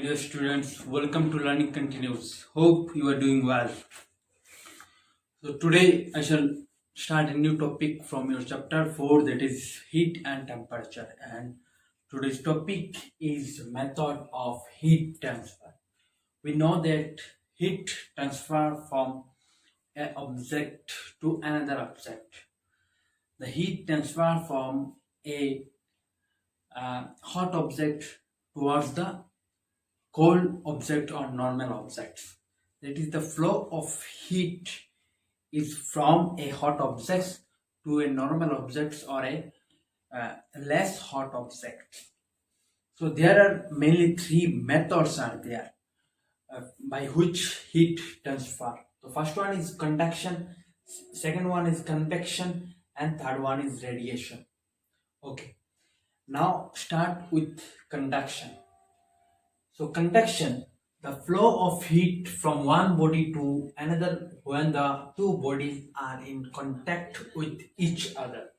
Dear students, welcome to Learning Continues. Hope you are doing well. So today I shall start a new topic from your chapter 4, that is heat and temperature, and today's topic is method of heat transfer. We know that heat transfer from an object to another object. The heat transfer from a hot object towards the cold object or normal objects. That is, the flow of heat is from a hot object to a normal object or a less hot object. So there are mainly three methods are there by which heat transfer. The first one is conduction, second one is convection, and third one is radiation. Okay, now start with conduction. So conduction, the flow of heat from one body to another when the two bodies are in contact with each other.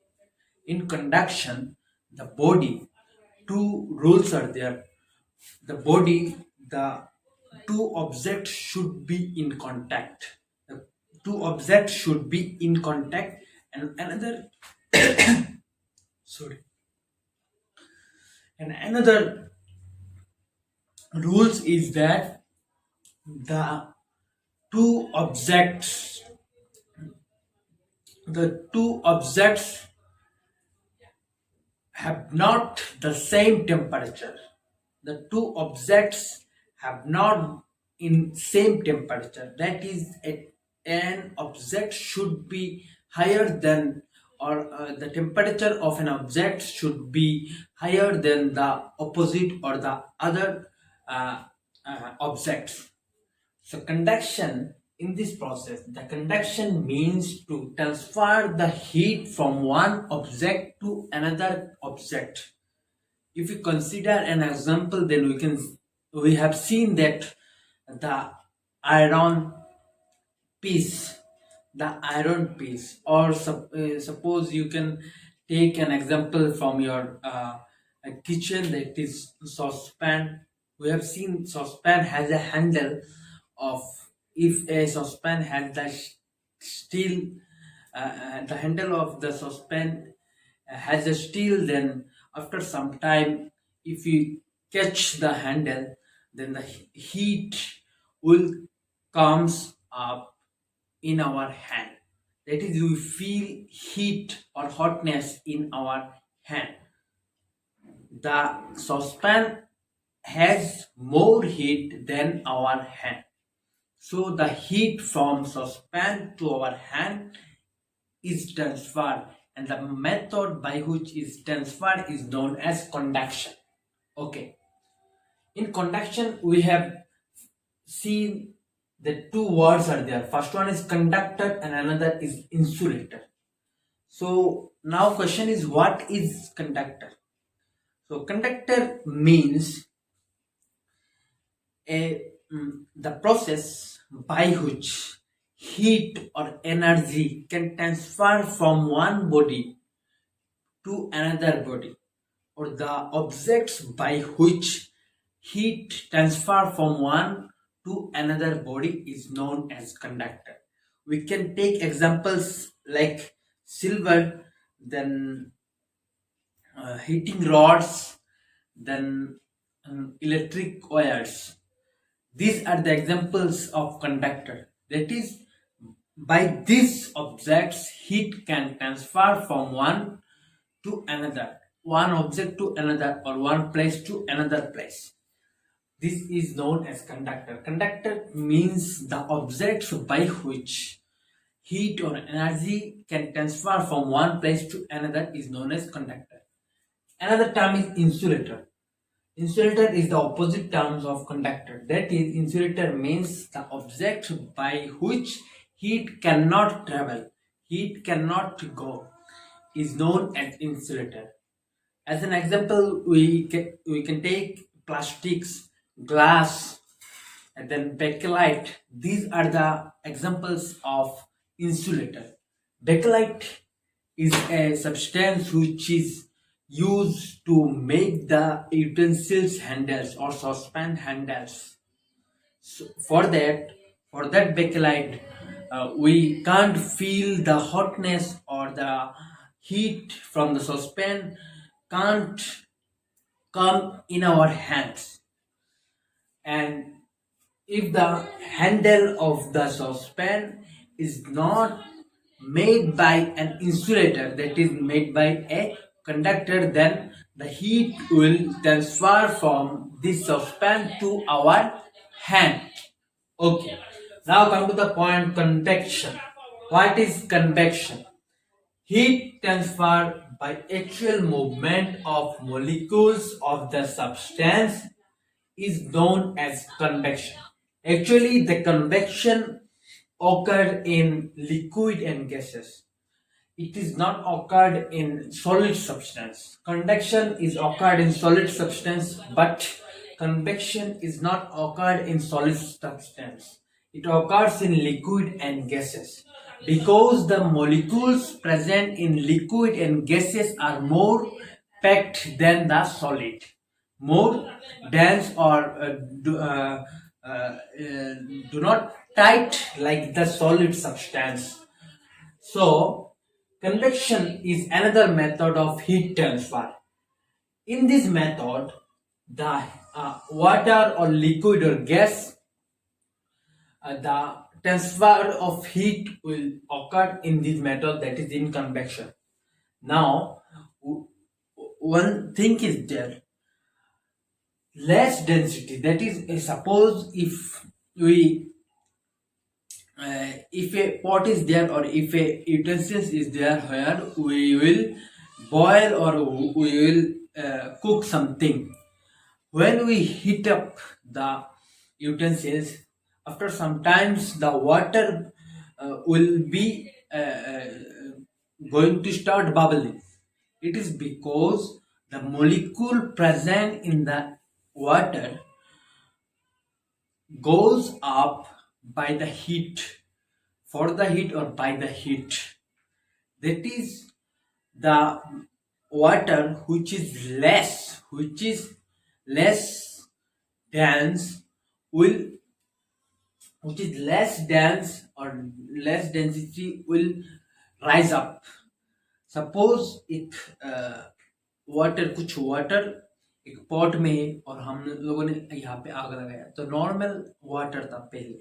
In conduction, the body, two rules are there. The body, the two objects should be in contact. The two objects should be in contact, and another sorry, and another rules is that the two objects the two objects have not the same temperature. The two objects have not in same temperature. That is, an object should be higher than, or the temperature of an object should be higher than the opposite or the other objects. So conduction, in this process, the conduction means to transfer the heat from one object to another object. If we consider an example, then we have seen that the iron piece, or suppose you can take an example from your kitchen, that is saucepan. We have seen saucepan has a handle of, if a saucepan has the steel, the handle of the saucepan has a steel, then after some time, if you catch the handle, then the heat will comes up in our hand. That is, we feel heat or hotness in our hand. The saucepan has more heat than our hand. So the heat from saucepan to our hand is transferred, and the method by which is transferred is known as conduction. Okay. In conduction, we have seen the two words are there. First one is conductor and another is insulator. So now question is, what is conductor? So conductor means the process by which heat or energy can transfer from one body to another body, or the objects by which heat transfer from one to another body is known as conductor. We can take examples like silver, then heating rods, then electric wires. These are the examples of conductor. That is, by these objects, heat can transfer from one to another, one object to another, or one place to another place. This is known as conductor. Conductor means the objects by which heat or energy can transfer from one place to another is known as conductor. Another term is insulator. Insulator is the opposite terms of conductor. That is, insulator means the object by which heat cannot travel, heat cannot go, is known as insulator. As an example, we can take plastics, glass, and then bakelite. These are the examples of insulator. Bakelite is a substance which is used to make the utensils handles or saucepan handles. So for that bakelite, we can't feel the hotness or the heat from the saucepan can't come in our hands. And if the handle of the saucepan is not made by an insulator, that is made by a conductor, then the heat will transfer from this saucepan to our hand. Okay, now come to the point, convection. What is convection? Heat transfer by actual movement of molecules of the substance is known as convection. Actually, the convection occurred in liquid and gases. It is not occurred in solid substance. Convection is occurred in solid substance, but convection is not occurred in solid substance. It occurs in liquid and gases because the molecules present in liquid and gases are more packed than the solid, more dense, or do not tight like the solid substance. So convection is another method of heat transfer. In this method, the water or liquid or gas, the transfer of heat will occur in this method, that is in convection. Now, one thing is there, less density, that is, suppose if a pot is there or if a utensils is there where we will boil or we will cook something. When we heat up the utensils, after some times the water will be going to start bubbling. It is because the molecule present in the water goes up by the heat, for the heat or by the heat. That is, the water which is less dense will, which is less dense or less density will rise up. Suppose एक कुछ water एक pot में और हम लोगों ने यहाँ पे आग लगाया, तो नॉर्मल वाटर था पहले।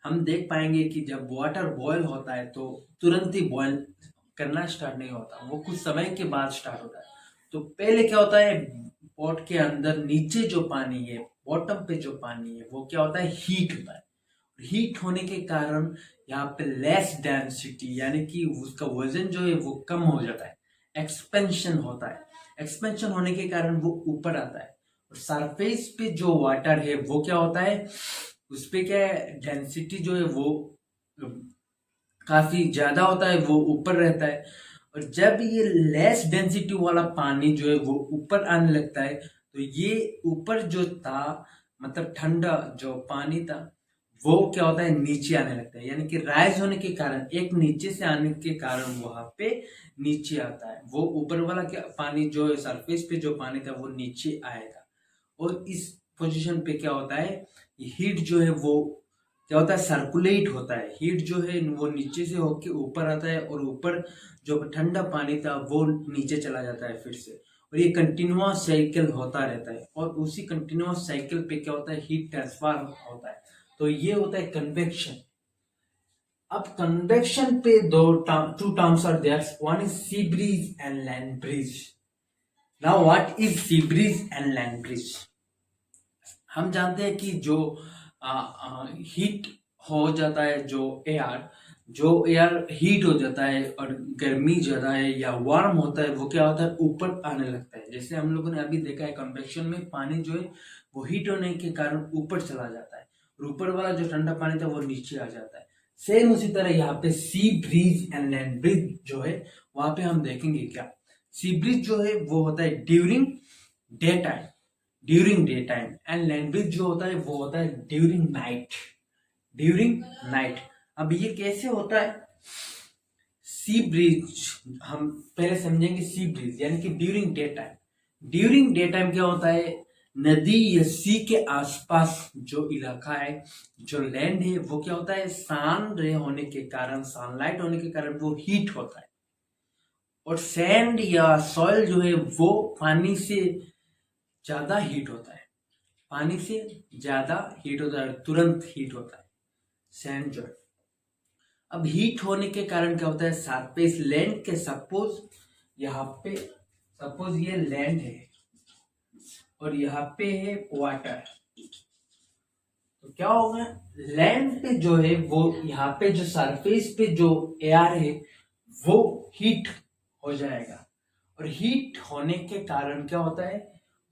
हम देख पाएंगे कि जब वाटर बॉयल होता है तो तुरंत ही बॉयल करना स्टार्ट नहीं होता, वो कुछ समय के बाद स्टार्ट होता है। तो पहले क्या होता है, पॉट के अंदर नीचे जो पानी है, बॉटम पे जो पानी है, वो क्या होता है, हीट होता है। हीट होने के कारण यहाँ पे लेस डेंसिटी यानी कि उसका वजन जो है वो कम हो जाता है, एक्सपेंशन होता है। एक्सपेंशन होने के कारण वो ऊपर आता है, और सरफेस पे जो वाटर है वो क्या होता है, उस पे क्या है, डेंसिटी जो है वो काफी ज्यादा होता है, वो ऊपर रहता है। और जब ये लेस डेंसिटी वाला पानी जो है वो ऊपर आने लगता है, तो ये ऊपर जो था, मतलब ठंडा जो पानी था, वो क्या होता है, नीचे आने लगता है। यानी कि राइज होने के कारण, एक नीचे से आने के कारण वहां पे नीचे आता है। वो ऊपर वाला क्या पानी जो है, सरफेस पे जो पानी था वो नीचे आएगा। और इस पोजीशन पे क्या होता है, हीट जो है वो क्या होता है, सर्कुलेट होता है। हीट जो है वो नीचे से होके ऊपर आता है, और ऊपर जो ठंडा पानी था वो नीचे चला जाता है फिर से। और ये कंटिन्यूअस साइकिल होता रहता है, और उसी कंटिन्यूअस साइकिल पे क्या होता है, हीट ट्रांसफर होता है। तो ये होता है कन्वेक्शन। अब कन्वेक्शन पे two terms are there, one is sea breeze and land breeze. Now what is sea breeze and land breeze? हम जानते हैं कि जो हीट हो जाता है, जो एयर हीट हो जाता है और गर्मी ज्यादा है या वार्म होता है, वो क्या होता है, ऊपर आने लगता है। जैसे हम लोगों ने अभी देखा है, कन्वेक्शन में पानी जो है वो हीट होने के कारण ऊपर चला जाता है, और ऊपर वाला जो ठंडा पानी था वो नीचे आ जाता है। सेम उसी तरह यहाँ पे सी ब्रीज एंड लैंड ब्रीज जो है, वहां पे हम देखेंगे क्या। सी ब्रीज जो है वो होता है during day time, and land bridge जो होता है वो होता है ड्यूरिंग नाइट। अब ये कैसे होता है? सी ब्रीज हम पहले समझेंगे। सी ब्रीज यानी कि during day time. During day time क्या होता है, नदी या सी के आसपास जो इलाका है, जो लैंड है, वो क्या होता है, सन रे होने के कारण, सनलाइट होने के कारण वो हीट होता है। और सैंड या सॉइल जो है वो पानी से ज्यादा हीट होता है, पानी से ज्यादा हीट होता है, तुरंत हीट होता है सैंड जो है। अब हीट होने के कारण क्या होता है, सरफेस लैंड के सपोज यहाँ पे, सपोज ये लैंड है और यहाँ पे है वाटर, तो क्या होगा, लैंड पे जो है वो यहाँ पे जो सरफेस पे जो एयर है वो हीट हो जाएगा। और हीट होने के कारण क्या होता है,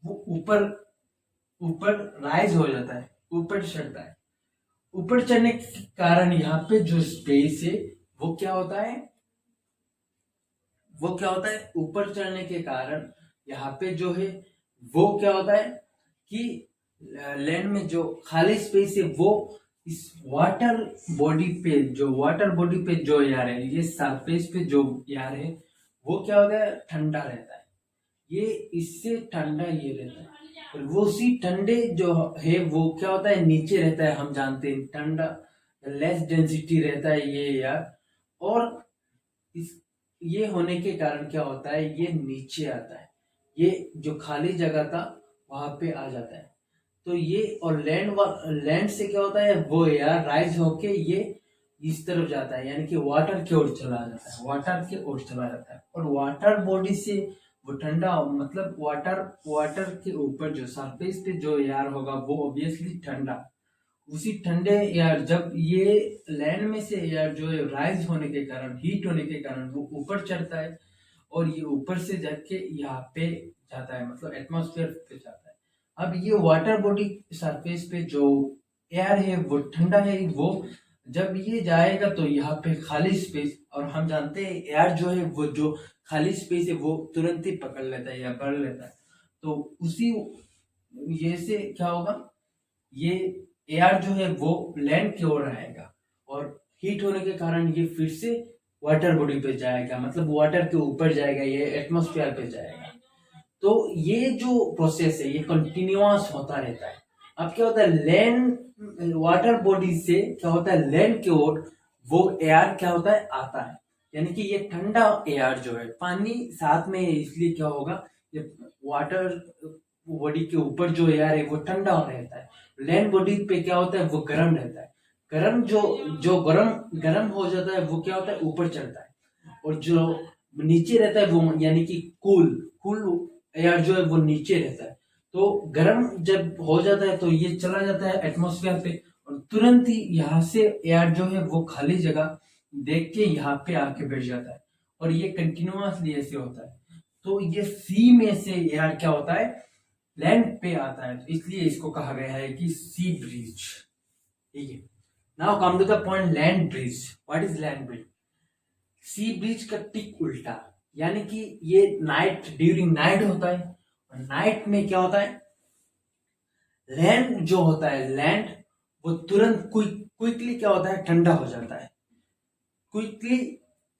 वो ऊपर ऊपर राइज हो जाता है, ऊपर चढ़ता है। ऊपर चढ़ने के कारण यहाँ पे जो स्पेस है वो क्या होता है, वो क्या होता है, ऊपर चढ़ने के कारण यहाँ पे जो है वो क्या होता है कि लैंड में जो खाली स्पेस है वो इस वाटर बॉडी पे, जो वाटर बॉडी पे जो एयर है, ये सरफेस पे जो एयर है वो क्या होता है, ठंडा रहता है। ये इससे ठंडा ये रहता है। और वो उसी ठंडे जो है वो क्या होता है, नीचे रहता है। हम जानते हैं ठंडा लेस डेंसिटी रहता है ये एयर। और इस ये होने के कारण क्या होता है, ये नीचे आता है, ये जो खाली जगह था वहां पे आ जाता है। तो ये और लैंड से क्या होता है, वो एयर राइज होके ये इस तरफ जाता है, यानी कि वाटर की ओर चला जाता है, वाटर की ओर चला जाता है। और वाटर बॉडी से वो ठंडा, मतलब वाटर के ऊपर जो सरफेस पे जो एयर होगा वो ऑब्वियसली ठंडा, उसी ठंडे एयर, जब ये लैंड में से एयर जो है राइज होने के कारण, हीट होने के कारण वो ऊपर चढ़ता है और ये ऊपर से जाके यहाँ पे जाता है, मतलब एटमॉस्फेयर पे जाता है। अब ये वाटर बॉडी सरफेस पे जो एयर है वो ठंडा है, वो जब ये जाएगा तो यहाँ पे खाली स्पेस, और हम जानते हैं एयर जो है वो जो खाली स्पेस है वो तुरंत ही पकड़ लेता है या भर लेता है। तो उसी ये से क्या होगा, ये एयर जो है वो लैंड की ओर आएगा और हीट होने के कारण ये फिर से वाटर बॉडी पे जाएगा, मतलब वाटर के ऊपर जाएगा, ये एटमॉस्फेयर पे जाएगा। तो ये जो प्रोसेस है ये कंटिन्यूअस होता रहता है। अब क्या होता है, लैंड वाटर बॉडी से क्या होता है, लैंड की ओर वो एयर क्या होता है, आता है। यानी कि ये ठंडा एयर जो है, पानी साथ में है इसलिए क्या होगा, ये वाटर बॉडी के ऊपर जो एयर है वो ठंडा रहता है। लैंड बॉडी पे क्या होता है, वो गर्म रहता है। गर्म जो गर्म हो जाता है वो क्या होता है, ऊपर चढ़ता है। और जो नीचे रहता है वो यानी कि कूल एयर जो है वो नीचे रहता है। तो गर्म जब हो जाता है तो ये चला जाता है एटमॉस्फेयर पे, और तुरंत ही यहाँ से एयर जो है वो खाली जगह देख के यहाँ पे आके बैठ जाता है। और ये कंटिन्यूअसली ऐसे होता है। तो ये सी में से एयर क्या होता है, लैंड पे आता है, तो इसलिए इसको कहा गया है कि सी ब्रीज। ठीक है, now come to the point, land breeze. What is land breeze? Sea breeze का ठीक उल्टा, यानी कि ये नाइट, ड्यूरिंग नाइट होता है। और नाइट में क्या होता है, लैंड जो होता है, लैंड वो तुरंत क्विकली क्या होता है, ठंडा हो जाता है, क्विकली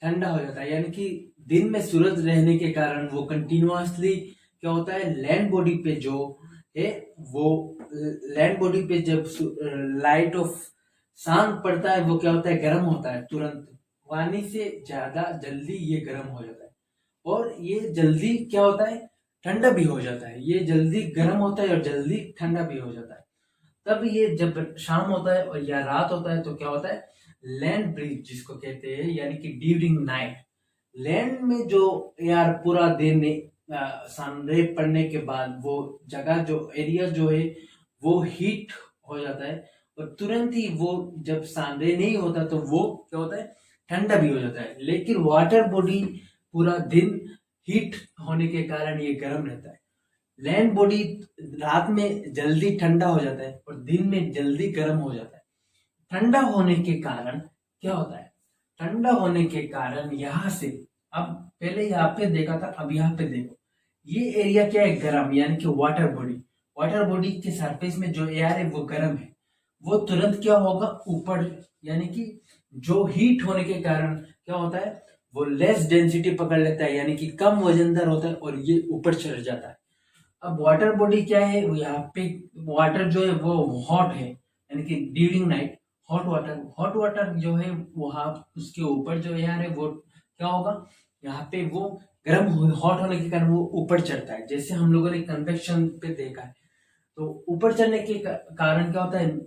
ठंडा हो जाता है। यानी कि दिन में सूरज रहने के कारण वो कंटिन्यूअसली क्या होता है, लैंड बॉडी पे जो है वो लैंड बॉडी पे जब लाइट ऑफ सन पड़ता है वो क्या होता है, गर्म होता है तुरंत, पानी से ज्यादा जल्दी ये गर्म हो जाता है। और ये जल्दी क्या होता है, ठंडा भी हो जाता है। ये जल्दी गर्म होता है और जल्दी ठंडा भी हो जाता है। तब ये जब शाम होता है और या रात होता है तो क्या होता है, लैंड ब्रीज जिसको कहते हैं, यानी कि ड्यूरिंग नाइट लैंड में जो यार पूरा दिन सनरे पड़ने के बाद वो जगह जो एरिया जो है वो हीट हो जाता है। और तुरंत ही वो जब सनरे नहीं होता तो वो क्या होता है, ठंडा भी हो जाता है। लेकिन वाटर बॉडी पूरा दिन हीट होने के कारण ये गर्म रहता है। लैंड बॉडी रात में जल्दी ठंडा हो जाता है और दिन में जल्दी गर्म हो जाता है। ठंडा होने के कारण क्या होता है, ठंडा होने के कारण यहाँ से, अब पहले यहाँ पे देखा था, अब यहाँ पे देखो, ये एरिया क्या है, गर्म, यानी कि वाटर बॉडी। वाटर बॉडी के सरफेस में जो एयर है वो गर्म है, वो तुरंत क्या होगा, ऊपर, यानी कि जो हीट होने के कारण क्या होता है, वो लेस डेंसिटी पकड़ लेता है, यानी कि कम वजनदार होता है और ये ऊपर चढ़ जाता है। अब वाटर बॉडी क्या है, यहाँ पे वाटर जो है वो हॉट है, यानी कि ड्यूरिंग नाइट हॉट वाटर जो है वहाँ उसके ऊपर जो एयर है वो क्या होगा, यहाँ पे वो गर्म हॉट होने के कारण वो ऊपर चढ़ता है। जैसे हम लोगों ने कन्वेक्शन पे देखा है, तो ऊपर चढ़ने के कारण क्या होता है,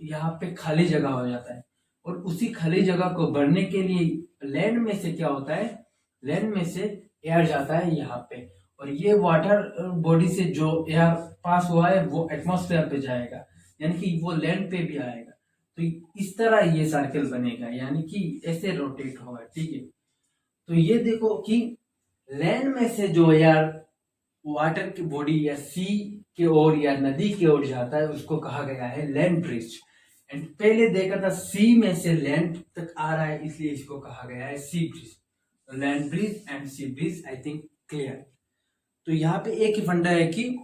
यहाँ पे खाली जगह हो जाता है, और उसी खाली जगह को भरने के लिए लैंड में से क्या होता है, लैंड में से एयर जाता है यहाँ पे, और ये वाटर बॉडी से जो एयर पास हुआ है वो एटमॉस्फेयर पे जाएगा, यानी कि वो लैंड पे भी आएगा। तो इस तरह ये सर्कल बनेगा, यानी कि ऐसे रोटेट होगा, ठीक है। तो ये देखो कि लैंड में से जो एयर वाटर की बॉडी या सी के ओर या नदी की ओर जाता है उसको कहा गया है लैंड ब्रिज। एंड पहले देखा था सी में से लैंड तक आ रहा है, इसलिए इसको कहा गया है sea bridge. Land bridge and sea bridge, I think clear. तो यहाँ पे एक ही फंडा है कि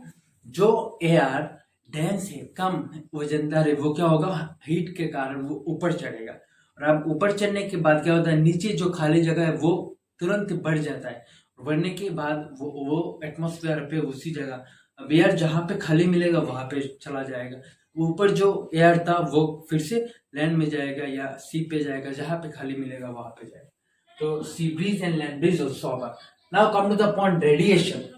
जो एयर डेंस है, कम वजनदार है, वो क्या होगा, हीट के कारण वो ऊपर चढ़ेगा। और अब ऊपर चढ़ने के बाद क्या होता है, नीचे जो खाली जगह है वो तुरंत बढ़ जाता है। बढ़ने के बाद वो एटमॉस्फेयर पे उसी जगह, अब एयर जहाँ पे खाली मिलेगा वहां पे चला जाएगा। ऊपर जो एयर था वो फिर से लैंड में जाएगा या सी पे जाएगा, जहाँ पे खाली मिलेगा वहां पे जाएगा। तो sea breeze and land breeze also. Now come to the point, radiation,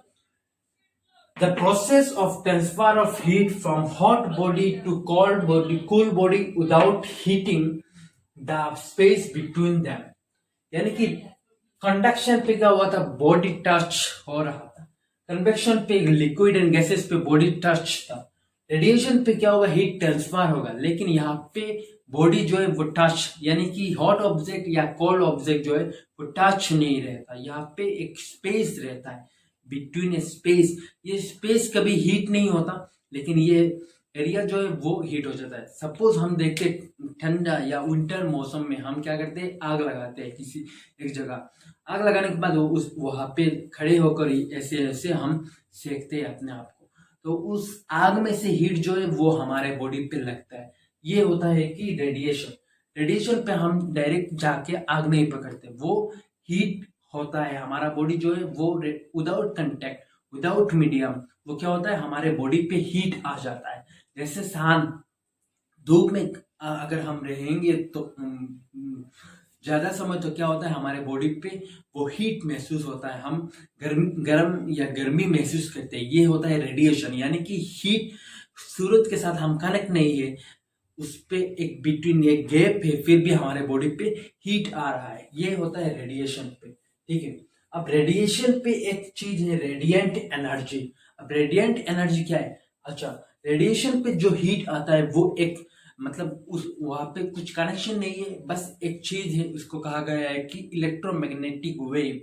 the process of transfer of heat from hot body to cool body without heating the space between them। यानी कि कंडक्शन पे क्या हुआ था, body touch हो रहा था। Convection पे लिक्विड एंड गैसेस पे बॉडी टच था। रेडिएशन पे क्या होगा, हीट ट्रांसफर होगा, लेकिन यहाँ पे बॉडी जो है वो टच, यानी कि हॉट ऑब्जेक्ट या कोल्ड ऑब्जेक्ट जो है वो टच नहीं रहता। यहाँ पे एक स्पेस रहता है, बिटवीन स्पेस। ये स्पेस कभी हीट नहीं होता, लेकिन ये एरिया जो है वो हीट हो जाता है। सपोज हम देखते ठंडा या विंटर मौसम में हम क्या करते हैं, आग लगाते हैं किसी एक जगह। आग लगाने के बाद उस वहां पे खड़े होकर ऐसे ऐसे हम सेकते हैं अपने आप को, तो उस आग में से हीट जो है वो हमारे बॉडी पे लगता है। ये होता है कि रेडिएशन। रेडिएशन पे हम डायरेक्ट जाके आग नहीं पकड़ते, वो हीट होता है। हमारा बॉडी जो है वो विदाउट कंटेक्ट, विदाउट मीडियम, वो क्या होता है, हमारे बॉडी पे हीट आ जाता है। जैसे शाम धूप में अगर हम रहेंगे तो ज्यादा समय, तो क्या होता है, हमारे बॉडी पे वो हीट महसूस होता है, हम गर्म या गर्मी महसूस करते हैं। ये होता है रेडिएशन, यानी कि हीट सूरज के साथ हम कनेक्ट नहीं है, उस पे एक बिटवीन एक गैप है, फिर भी हमारे बॉडी पे हीट आ रहा है। ये होता है रेडिएशन पे, ठीक है। अब रेडिएशन पे एक चीज है, रेडिएंट एनर्जी। अब रेडिएंट एनर्जी क्या है, अच्छा, रेडिएशन पे जो हीट आता है वो एक, मतलब उस वहां पे कुछ कनेक्शन नहीं है, बस एक चीज है, उसको कहा गया है कि इलेक्ट्रोमैग्नेटिक वेव।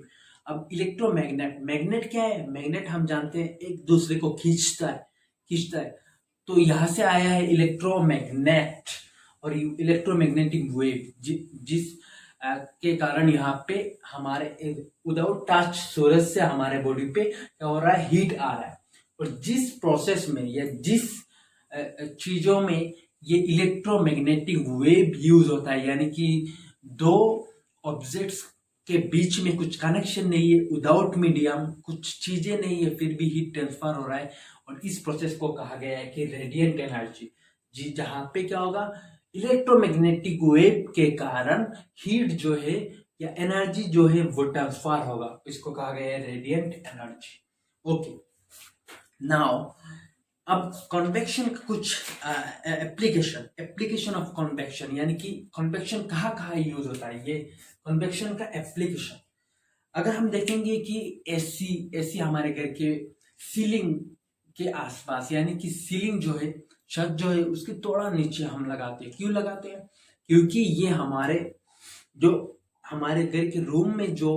अब इलेक्ट्रोमैग्नेट, मैग्नेट क्या है, मैग्नेट हम जानते हैं एक दूसरे को खींचता है। तो यहाँ से आया है इलेक्ट्रोमैग्नेट और इलेक्ट्रोमैग्नेटिक वेव, जिस के कारण यहाँ पे हमारे विदाउट टच सूरज से हमारे बॉडी पे क्या हो रहा है, हीट आ रहा है। और जिस प्रोसेस में या जिस चीजों में ये इलेक्ट्रोमैग्नेटिक वेव यूज होता है, यानी कि दो ऑब्जेक्ट्स के बीच में कुछ कनेक्शन नहीं है, विदाउट मीडियम, कुछ चीजें नहीं है, फिर भी हीट ट्रांसफर हो रहा है, और इस प्रोसेस को कहा गया है कि रेडिएंट एनर्जी। जी, जहां पे क्या होगा, इलेक्ट्रोमैग्नेटिक वेव के कारण हीट जो है या एनर्जी जो है वो ट्रांसफर होगा, इसको कहा गया है रेडिएंट एनर्जी। ओके, नाउ अब कन्वेक्शन का कुछ एप्लीकेशन ऑफ कन्वेक्शन, यानी कि कन्वेक्शन कहाँ कहाँ यूज होता है, ये कन्वेक्शन का एप्लीकेशन। अगर हम देखेंगे कि एसी हमारे घर के सीलिंग के आसपास, यानी कि सीलिंग जो है, छत जो है, उसके थोड़ा नीचे हम लगाते हैं। क्यों लगाते हैं, क्योंकि ये हमारे घर के रूम में जो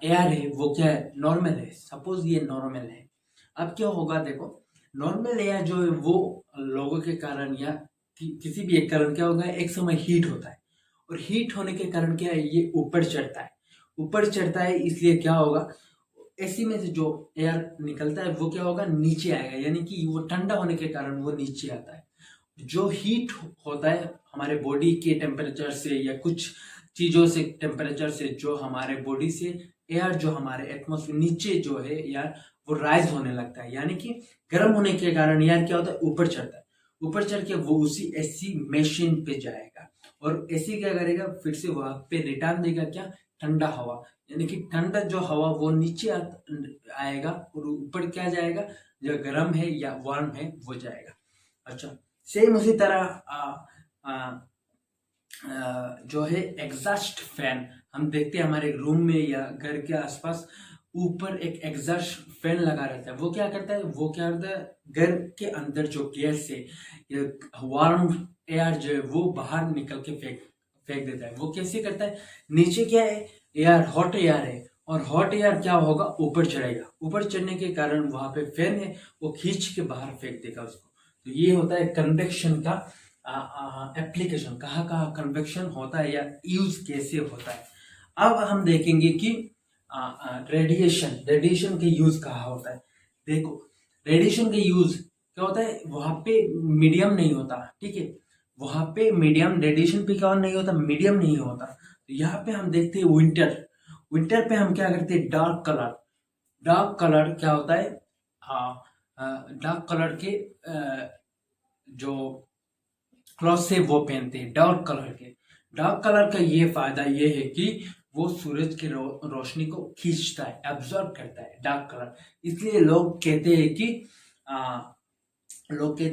एयर है वो क्या है, नॉर्मल है। सपोज ये नॉर्मल है, अब क्या होगा, देखो नॉर्मल एयर जो है वो लोगों के कारण या किसी भी एक कारण क्या होगा, एक समय हीट होता है, और हीट होने के कारण क्या है, ये ऊपर चढ़ता है। इसलिए क्या होगा, एसी में से जो एयर निकलता है वो क्या होगा, नीचे आएगा, यानी कि वो ठंडा होने के कारण वो नीचे आता है। जो हीट होता है हमारे बॉडी के टेम्परेचर से या कुछ चीज़ों से, टेम्परेचर से, जो हमारे बॉडी से एयर, जो हमारे एटमॉस्फेयर नीचे जो है यार वो राइज होने लगता है, यानी कि गर्म होने के कारण यार क्या होता है, ऊपर चढ़ता है। ऊपर चढ़ के वो उसी एसी मशीन पे जाएगा और एसी क्या करेगा, फिर से वहां पे रिटर्न देगा क्या, ठंडा हवा, यानी कि ठंडा जो हवा वो नीचे आएगा और ऊपर क्या जाएगा, जो गर्म है या वार्म है वो जाएगा। अच्छा, सेम उसी तरह जो है एग्जॉस्ट फैन, हम देखते हैं हमारे रूम में या घर के आसपास ऊपर एक एग्जॉस्ट फैन लगा रहता है। वो क्या करता है, वो क्या करता है, घर के अंदर जो गैस है या वार्म एयर जो है वो बाहर निकल के फेंक देता है। वो कैसे करता है, नीचे क्या है, एयर, हॉट एयर है, और हॉट एयर क्या होगा, ऊपर चढ़ेगा। ऊपर चढ़ने के कारण वहां पे फैन है, वो खींच के बाहर फेंक देगा उसको। तो ये होता है कन्वेक्शन का एप्लीकेशन, कहाँ कहाँ कन्वेक्शन होता है या यूज कैसे होता है। अब हम देखेंगे कि रेडिएशन के यूज कहाँ होता है। देखो, रेडिएशन के यूज क्या होता है, वहां पे मीडियम नहीं होता, ठीक है, वहां पे मीडियम, रेडिएशन पे क्या नहीं होता, मीडियम नहीं होता। तो यहाँ पे हम देखते हैं विंटर पे हम क्या करते हैं, डार्क कलर क्या होता है, डार्क कलर के जो क्लॉथ है वो पहनते हैं, डार्क कलर का ये फायदा ये है कि वो सूरज की रोशनी को खींचता है, एब्जॉर्ब करता है डार्क कलर। इसलिए लोग कहते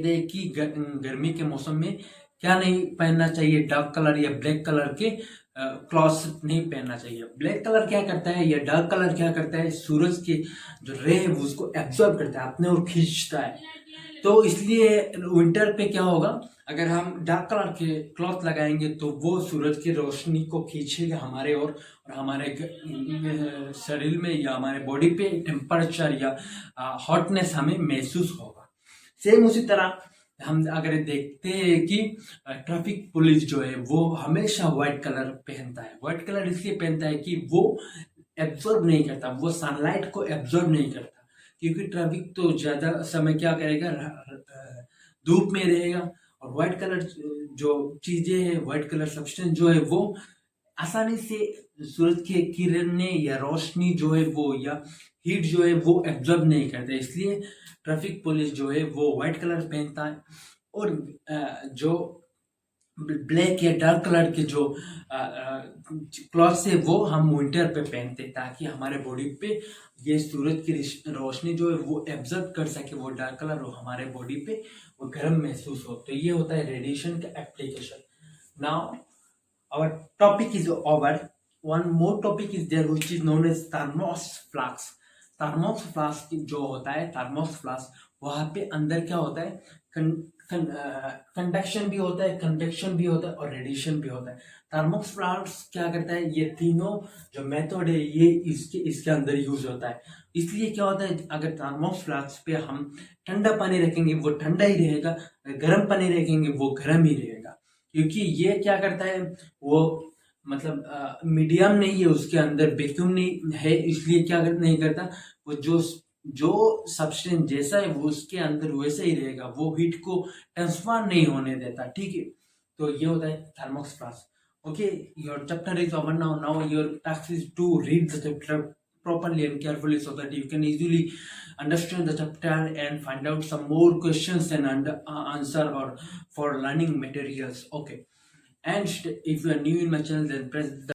हैं कि गर्मी के मौसम में क्या नहीं पहनना चाहिए, डार्क कलर या ब्लैक कलर के क्लॉथ्स नहीं पहनना चाहिए। ब्लैक कलर क्या करता है या डार्क कलर क्या करता है, सूरज की जो रे है उसको एब्जॉर्ब करता है, अपने ओर खींचता है। तो इसलिए विंटर पे क्या होगा, अगर हम डार्क कलर के क्लॉथ लगाएंगे तो वो सूरज की रोशनी को खींचेगा हमारे और हमारे शरीर में या हमारे बॉडी पे टेम्परेचर या हॉटनेस हमें महसूस होगा। सेम उसी तरह हम अगर देखते हैं कि ट्रैफिक पुलिस जो है वो हमेशा व्हाइट कलर पहनता है। व्हाइट कलर इसलिए पहनता है कि वो एब्जॉर्ब नहीं करता, वो सनलाइट को एब्जॉर्ब नहीं करता, क्योंकि ट्रैफिक तो ज्यादा समय क्या करेगा, धूप में रहेगा। और व्हाइट कलर जो चीजें है, व्हाइट कलर सब्सटेंस जो है वो आसानी से सूरज की किरणें या रोशनी जो है वो या हीट जो है वो एब्जॉर्ब नहीं करते। इसलिए ट्रैफिक पुलिस जो है वो व्हाइट कलर पहनता है। और जो ब्लैक या डार्क कलर के जो क्लॉथ्स है वो हम विंटर पे पहनते हैं, ताकि हमारे बॉडी पे ये सूरज की रोशनी जो है वो एब्जॉर्ब कर सके, वो डार्क कलर हो हमारे बॉडी पे वो गर्म महसूस हो। तो ये होता है रेडिएशन का application. Now our topic is over. One more topic is there which is known as thermos flask. Thermos flask जो होता है, थर्मोस फ्लास्क, वहां पे अंदर क्या होता है, कंडक्शन भी होता है, कन्वेक्शन भी होता है और रेडिएशन भी होता है। थर्मोस फ्लास्क क्या करता है, ये तीनों जो मेथड है ये इसके अंदर यूज होता है। इसलिए क्या होता है, अगर थर्मोस फ्लास्क पे हम ठंडा पानी रखेंगे वो ठंडा ही रहेगा, गर्म पानी रखेंगे वो गर्म ही रहेगा, क्योंकि ये क्या करता है, वो मतलब मीडियम नहीं है, उसके अंदर वैक्यूम नहीं है, इसलिए क्या नहीं करता, वो जो सब्सटेंस जैसा है वो उसके अंदर वैसा ही रहेगा, वो हीट को ट्रांसफर नहीं होने देता, ठीक है। तो ये होता है thermos flask. Okay, your chapter is over now. Now your task is to read the chapter properly and carefully so that you can easily understand the chapter and find out some more questions and answer or for learning materials. Okay, and if you are new in my channel, then press the